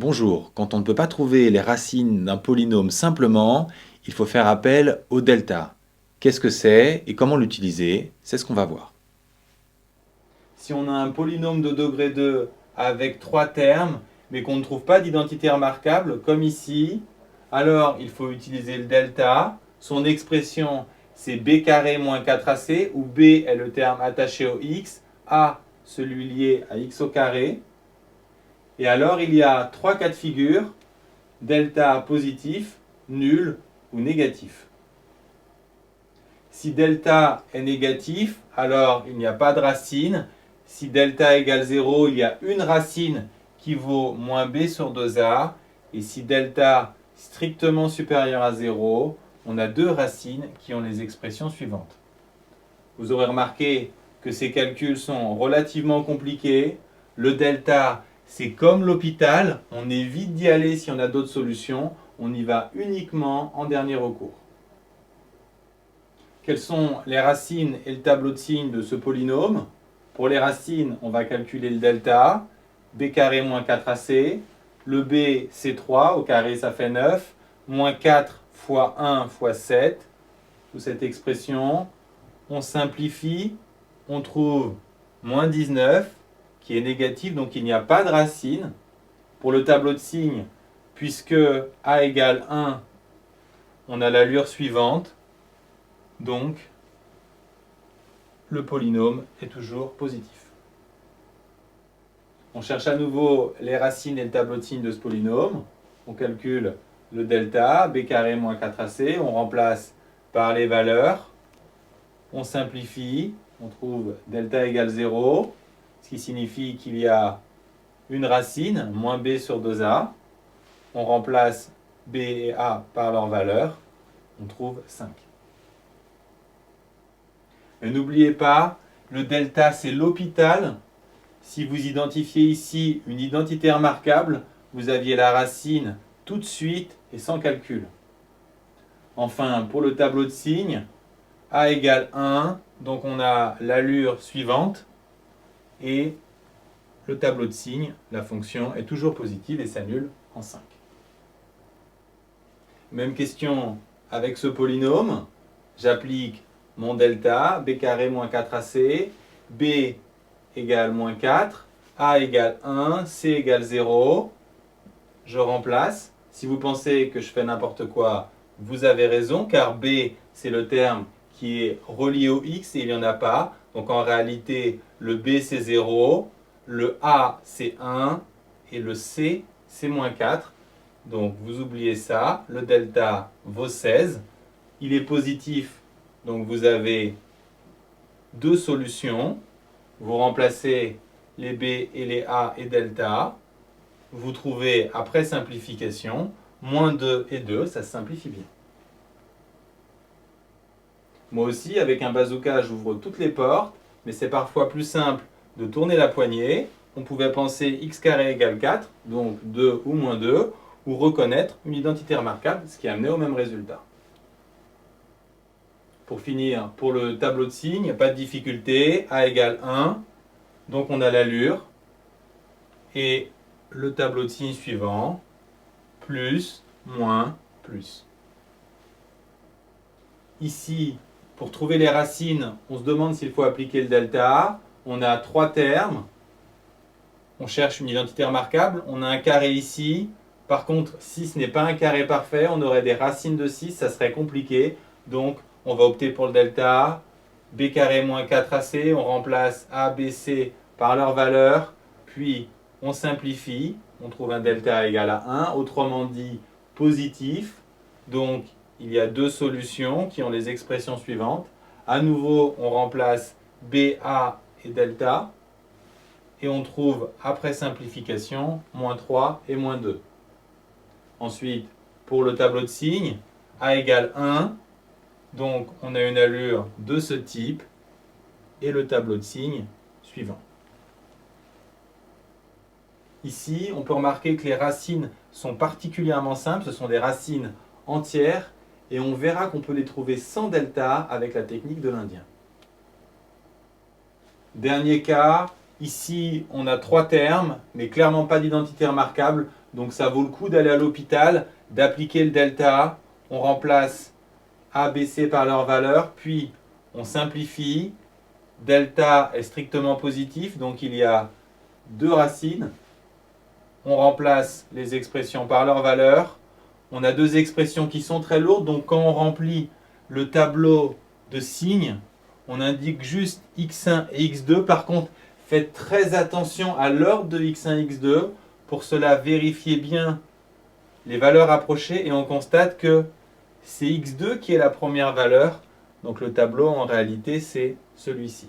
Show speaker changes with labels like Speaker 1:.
Speaker 1: Bonjour, quand on ne peut pas trouver les racines d'un polynôme simplement, il faut faire appel au delta. Qu'est-ce que c'est et comment l'utiliser? C'est ce qu'on va voir. Si on a un polynôme de degré 2 avec 3 termes, mais qu'on ne trouve pas d'identité remarquable, comme ici, alors il faut utiliser le delta. Son expression, c'est b carré moins 4ac, où b est le terme attaché au x, a celui lié à x au carré. Et alors il y a 3 cas de figure: delta positif, nul ou négatif. Si delta est négatif, alors il n'y a pas de racine. Si delta égale 0, il y a une racine qui vaut moins b sur 2a. Et si delta strictement supérieur à 0, on a deux racines qui ont les expressions suivantes. Vous aurez remarqué que ces calculs sont relativement compliqués. Le delta, c'est comme l'hôpital, on évite d'y aller si on a d'autres solutions, on y va uniquement en dernier recours. Quelles sont les racines et le tableau de signes de ce polynôme? Pour les racines, on va calculer le delta, b carré moins 4ac, le b c'est 3, au carré ça fait 9, moins 4 fois 1 fois 7, sous cette expression, on simplifie, on trouve moins 19, qui est négatif, donc il n'y a pas de racine. Pour le tableau de signes, puisque a égale 1, on a l'allure suivante, donc le polynôme est toujours positif. On cherche à nouveau les racines et le tableau de signes de ce polynôme. On calcule le delta, b carré moins 4ac, on remplace par les valeurs, on simplifie, on trouve delta égale 0, ce qui signifie qu'il y a une racine, moins b sur 2a. On remplace b et a par leurs valeurs, on trouve 5. Et n'oubliez pas, le delta c'est l'hôpital. Si vous identifiez ici une identité remarquable, vous aviez la racine tout de suite et sans calcul. Enfin, pour le tableau de signes, a égale 1, donc on a l'allure suivante, et le tableau de signes, la fonction est toujours positive et s'annule en 5. Même question avec ce polynôme, j'applique mon delta, b carré moins 4ac, b égale moins 4, a égale 1, c égale 0. Je remplace. Si vous pensez que je fais n'importe quoi, vous avez raison, car b, c'est le terme qui est relié au x et il n'y en a pas. Donc en réalité, le b, c'est 0, le a, c'est 1 et le c, c'est moins 4. Donc vous oubliez ça. Le delta vaut 16. Il est positif, donc vous avez deux solutions. Vous remplacez les b et les a et delta. Vous trouvez, après simplification, moins 2 et 2, ça se simplifie bien. Moi aussi, avec un bazooka, j'ouvre toutes les portes, mais c'est parfois plus simple de tourner la poignée. On pouvait penser x carré égale 4, donc 2 ou moins 2, ou reconnaître une identité remarquable, ce qui a amené au même résultat. Pour finir, pour le tableau de signes, pas de difficulté, a égale 1, donc on a l'allure, et le tableau de signes suivant, plus, moins, plus. Ici, pour trouver les racines, on se demande s'il faut appliquer le delta. On a trois termes. On cherche une identité remarquable. On a un carré ici. Par contre, si ce n'est pas un carré parfait, on aurait des racines de 6, ça serait compliqué. Donc, on va opter pour le delta. B carré moins 4ac, on remplace A, B, C par leur valeur. Puis, on simplifie. On trouve un delta égal à 1. Autrement dit, positif. Donc, il y a deux solutions qui ont les expressions suivantes. À nouveau, on remplace BA et delta. Et on trouve, après simplification, moins 3 et moins 2. Ensuite, pour le tableau de signes, A égale 1. Donc, on a une allure de ce type. Et le tableau de signes suivant. Ici, on peut remarquer que les racines sont particulièrement simples. Ce sont des racines entières. Et on verra qu'on peut les trouver sans delta avec la technique de l'Indien. Dernier cas, ici on a trois termes, mais clairement pas d'identité remarquable, Donc ça vaut le coup d'aller à l'hôpital, d'appliquer le delta A. On remplace A, B, C par leur valeur, puis on simplifie. Delta est strictement positif, donc il y a 2 racines. On remplace les expressions par leur valeur. On a 2 expressions qui sont très lourdes, donc quand on remplit le tableau de signes, on indique juste x1 et x2. Par contre, faites très attention à l'ordre de x1 et x2. Pour cela, vérifiez bien les valeurs approchées et on constate que c'est x2 qui est la première valeur. Donc le tableau, en réalité, c'est celui-ci.